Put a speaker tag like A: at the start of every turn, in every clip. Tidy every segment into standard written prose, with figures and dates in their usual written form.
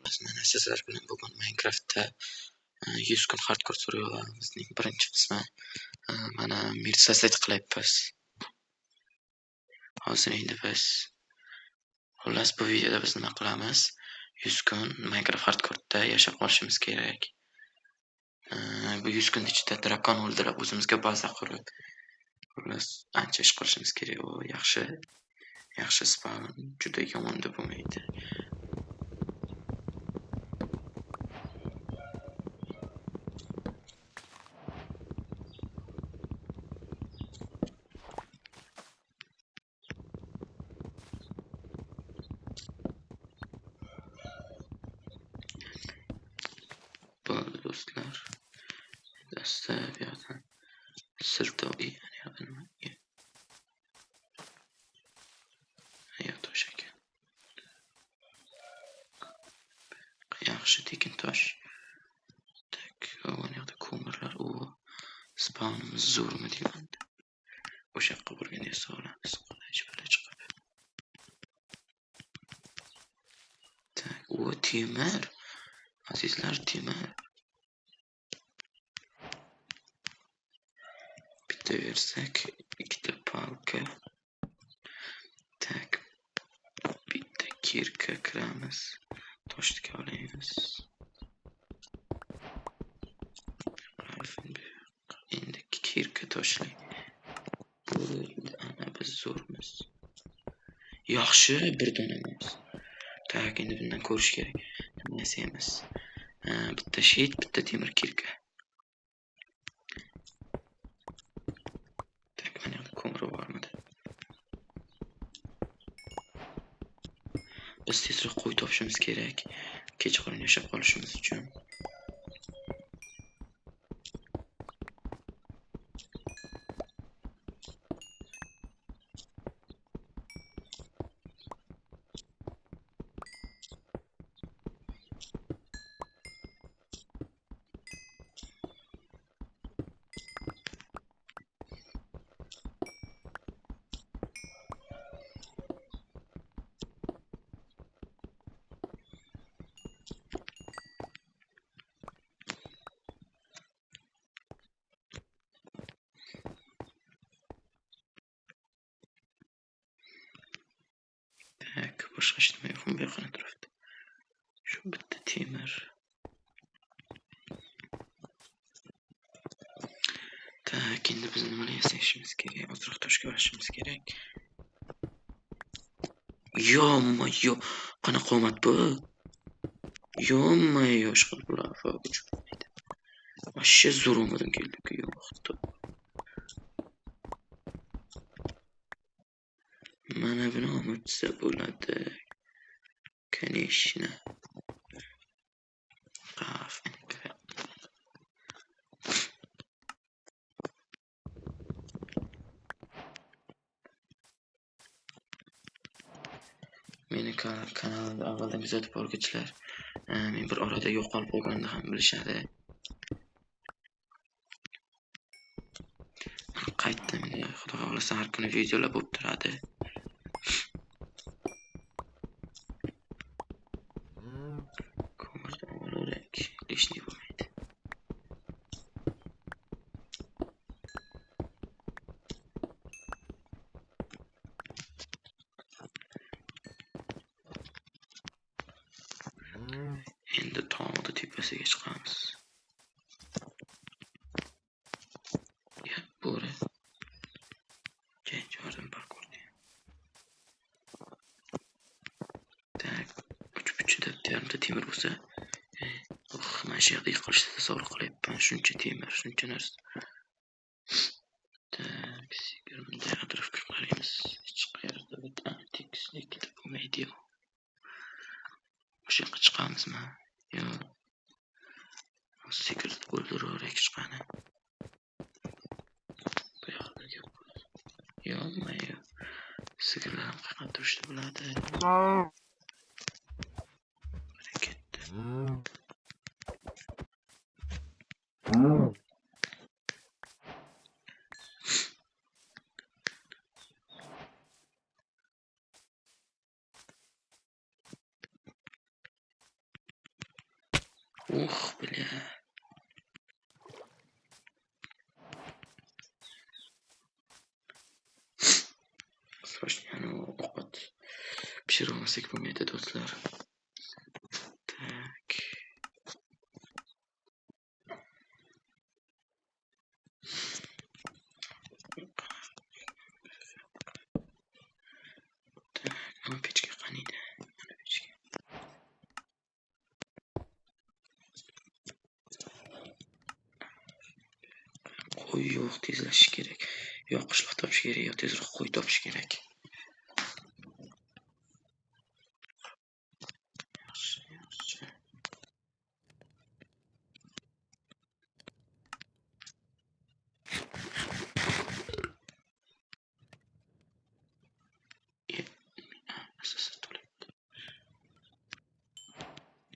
A: Mana sizlar bilan bugun Minecraftda 100 kun hardcore survivalimizning birinchi qismi. Mana mirsaset qilyapmiz. Hozir endi biz xullas bu videoda biz nima qilamiz? 100 kun Minecraft hardcore'da yashab qolishimiz kerak. Bu 100 kun ichida drakon o'ldirib, o'zimizga baza qurib, xullas ancha ish qilishimiz kerak. U yaxshi spawn juda yomon deb bo'lmaydi. Bo'ldi do'stlar. Dasta bu yoqdan siltoviy, tosh ekan. Yaxshi tekin tosh. Tak, mana yoqda ko'mirlar, u spawnimiz zo'rmi deyman. O'sha yoqqa borganda esa olamiz. Qulay chiqib. Tak, u temir. Azizlar, temir. Bitta versak, ikkita palka. Tak, bitta kirka kiramiz. Toshga olamiz. Endi kirka toshli. Ana biz zo'rmiz. Yaxshi, bir donamiz. Tak, endi bundan ko'rish kerak. Nimasi emas. Bitta shit, bitta temir kirka. Tak, mana yoqda ko'mir bormidi? Biz tezroq qo'y topishimiz kerak. Kechqurun yashab qolishimiz uchun. Tak, boshqa hech nima yo'q, bu yoqqa turibdi. Shu bitta temir. Tak, endi biz nima yasashimiz kerak? Ozroq toshga olishimiz kerak. Yo, qanaqa qomat bu? Yo, ishqil bular fokuchmaydi. Vashshe zo'rmadan keldik, yo'qdi. Mana buni unutsa bo'ladi. Конечно. Meni kanalimda avvaldan kuzatib boruvchilar men bir orada yo'qolib qolganimni ham bilishadi. Qaytdim, xudo xohlasa har kuni videolar bo'lib turadi. Ko'mirdan olarak lishni bo'lmaydi. Endi tog'ni tepasiga chiqamiz. Bo'ri. Jordan parkurda. Tak, uch-buchida yarimta temir bo'lsa, mana shu yerda yiqilishni tasavvur qilyapman. Shuncha temir, shuncha narsa. Tak, sigirmanda atrofga qaraymiz. Hech qayerda bitta tekislik bo'lmaydi. O'sha yoqqa chiqamizmi? Yo'q. Sigirni o'ldirib chiqani. Bu yoqda gap bo'ladi. Yo'q. Sigirlar ham qayerda turishni biladi. Ketdi. Bля. Sroshniyani ovqat pishirolmasak bo'lmaydi do'stlar. Tak. Mana pechka qaniydi? Mana pechka. Qo'y yo'q, tezlashish kerak. Yo qishloq topish kerak, yo tezroq qo'y topish kerak.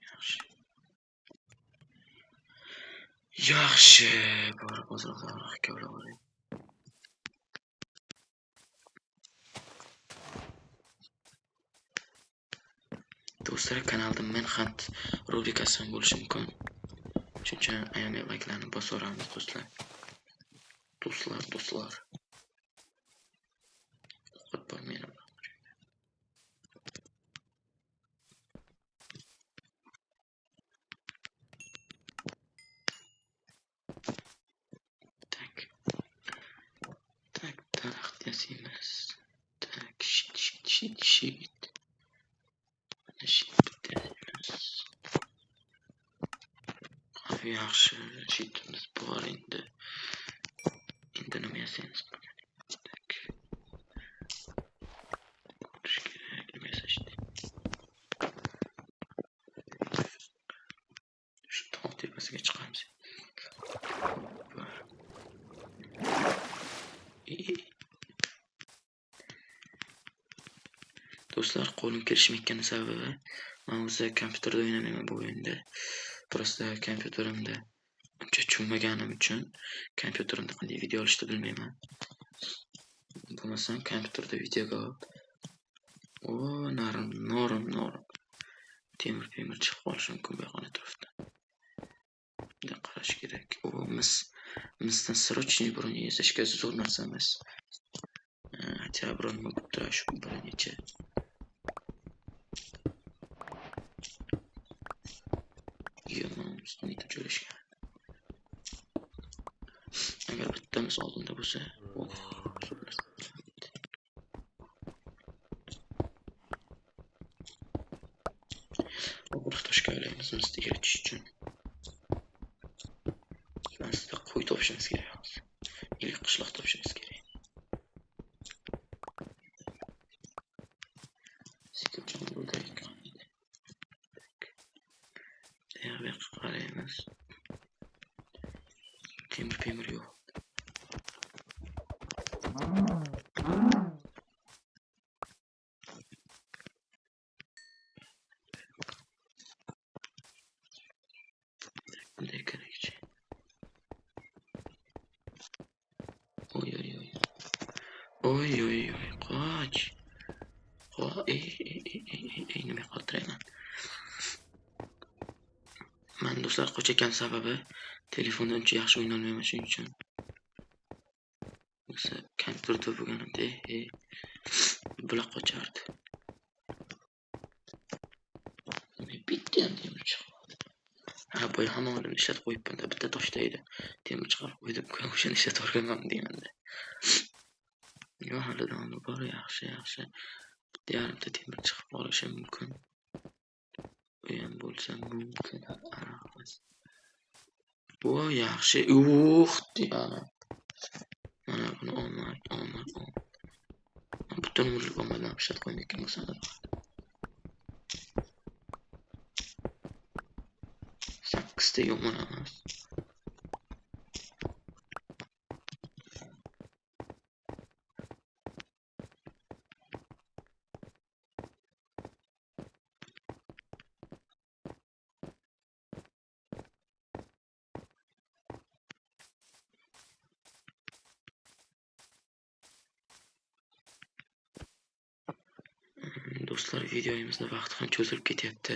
A: Yaxshi. Yaxshi. Bor bozorga kavlab oling. Do'stlar, kanalda Manhunt rubrikasi ham bo'lishi mumkin. Shuning uchun ayollar like'larni bosib o'ramiz do'stlar. Do'stlar. Ovqat bor meni. Tak, daraxt yasaymiz. Tak, shit. Yaxshi, shitimiz bor endi. Endi nima yasaymiz? Tak. Ko'rish kerak, nima yasashdi? Shu tog' tepasiga chiqamiz. Do'stlar, qo'lim kelishmayotgani sababi men o'zi kompyuterda o'ynamayman bu o'yinda. Prosta kompyuterimda uncha tushunmaganim uchun kompyuterimda qanday video olishni bilmayman. Bo'lmasam kompyuterda videoga olib, norim. Temir chiqib qolishi mumkin bu yoqdan atrofdan. Bunday qarash kerak. Misdan срочный бронь yasashga zo'r narsa emas. Хотя бронь могут shu bir necha. Agar bittamiz oldinda bo'lsa, bir toshga olaymiz misni eritish uchun. Misda qo'y topishimiz kerak. Ilk qishloq topishimiz kerak. Sikirjon bo'ldi ekan. Demak, qaraymiz. Temir yo'q. Bunday kerakchi. Oy, qoch. Nima qiltirayman? Men do'stlar qochayotgan sababi telefonda uncha yaxshi o'yna olmayman shuning uchun. O'zi kompyuterda bo'lganimda bular qochardi. Bitta ham temir chiqmadi. Boy hamon ishlatib qo'yibman-da, bitta toshda edi. Temir chiqarib qo'ydim, o'shani ishlatib o'rganman deyman-da. Yo, hali davom bor, yaxshi. Bitta yarimta temir chiqib qolishi mumkin. Bu ham bo'lsa mumkin. Yaxshi. Deyman. Mana buni omad. Butun umrlik omaddan ishlatib qo'ymayotgan bo'lsam. 8 ta yomon emas. Do'stlar, videoyimizda vaqt ham cho'zilib ketyapti.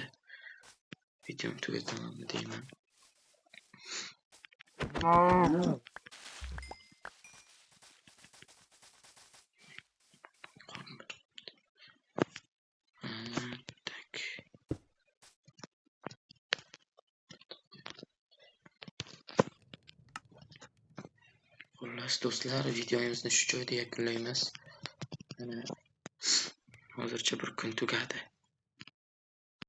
A: Videoni tugataman deyman. Tak. Xullas do'stlar, videomizni shu joyda yakunlaymiz. Mana hozircha bir kun tugadi.